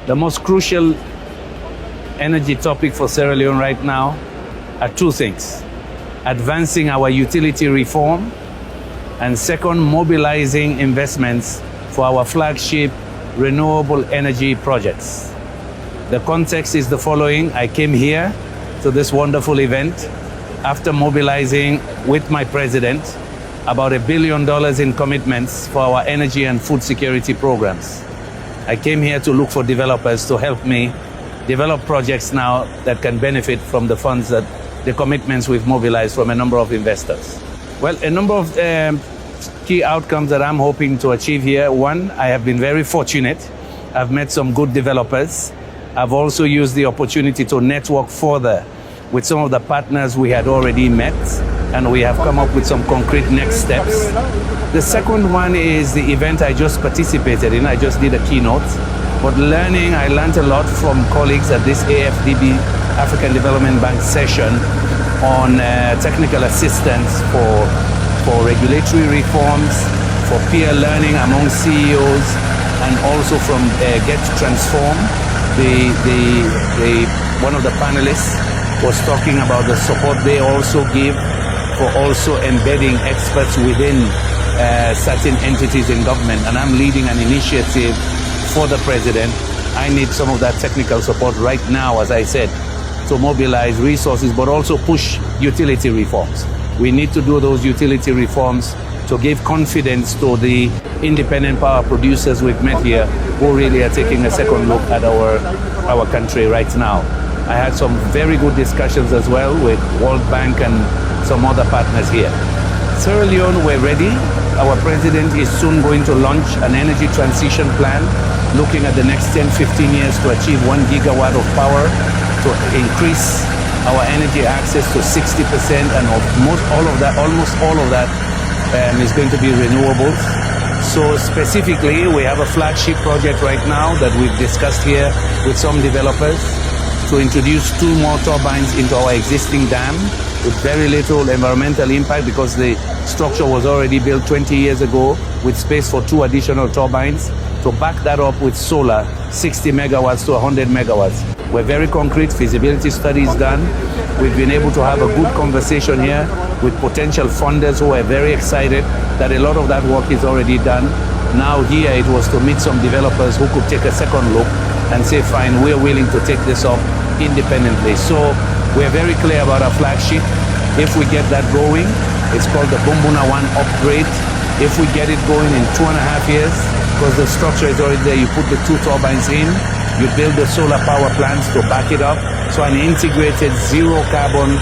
The most crucial energy topic for Sierra Leone right now are two things: advancing our utility reform, and second, mobilizing investments for our flagship renewable energy projects. The context is the following. I came here to this wonderful event after mobilizing with my president about $1 billion in commitments for our energy and food security programs. I came here to look for developers to help me develop projects now that can benefit from the funds that the commitments we've mobilized from a number of investors. Well, a number of key outcomes that I'm hoping to achieve here. One, I have been very fortunate. I've met some good developers. I've also used the opportunity to network further with some of the partners we had already met, and we have come up with some concrete next steps. The second one is the event I just participated in. I just did a keynote, but I learned a lot from colleagues at this AFDB, African Development Bank session on technical assistance for regulatory reforms, for peer learning among CEOs, and also from Get Transform. One of the panelists was talking about the support they also give for also embedding experts within certain entities in government. And I'm leading an initiative for the president. I need some of that technical support right now, as I said, to mobilize resources, but also push utility reforms. We need to do those utility reforms to give confidence to the independent power producers we've met here, who really are taking a second look at our country right now. I had some very good discussions as well with World Bank and some other partners here. Sierra Leone, we're ready. Our president is soon going to launch an energy transition plan, looking at the next 10-15 years to achieve 1 gigawatt of power, to increase our energy access to 60%, and almost all of that is going to be renewables. So specifically, we have a flagship project right now that we've discussed here with some developers to introduce 2 more turbines into our existing dam with very little environmental impact, because the structure was already built 20 years ago with space for 2 additional turbines. To back that up with solar, 60 megawatts to 100 megawatts. We're very concrete, feasibility studies done. We've been able to have a good conversation here with potential funders who are very excited that a lot of that work is already done. Now here it was to meet some developers who could take a second look and say, fine, we're willing to take this up independently. So we're very clear about our flagship. If we get that going, it's called the Bumbuna 1 upgrade. If we get it going in 2.5 years, because the structure is already there, you put the 2 turbines in, you build the solar power plants to back it up. So an integrated zero carbon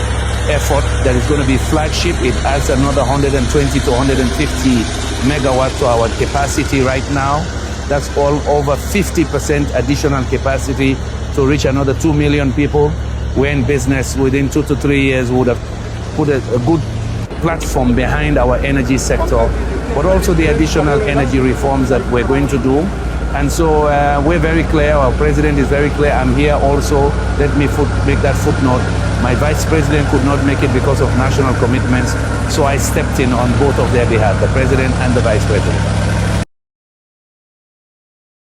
effort that is going to be flagship. It adds another 120 to 150 megawatt to our capacity right now. That's all over 50% additional capacity to reach another 2 million people. We're in business within 2 to 3 years. We would have put a good platform behind our energy sector, but also the additional energy reforms that we're going to do. And so we're very clear, our president is very clear. I'm here also, let me make that footnote. My vice president could not make it because of national commitments, so I stepped in on both of their behalf, the president and the vice president.